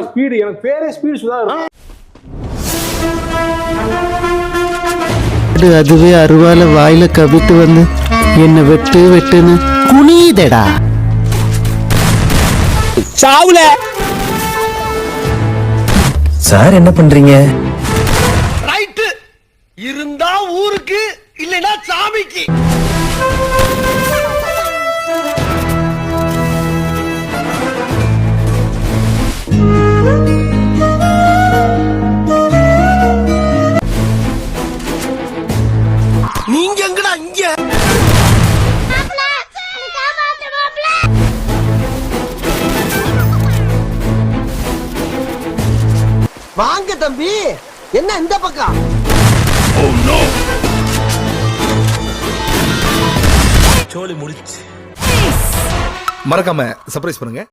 Speed எனக்கு பேரே speed Sudha. அதுவே அருவால வாயில கவிட்டு வந்து என்ன வெட்டு வெட்டுன்னு குனிதடா. சாவுல சார் என்ன பண்றீங்க? ரைட்டு இருந்தா ஊருக்கு இல்லைன்னா சாமிக்கு. நீங்க எங்கடா இங்க? வாங்க தம்பி, என்ன இந்த பக்கம்? சோலி முடிச்சு. மறக்காம சர்ப்ரைஸ் பண்ணுங்க.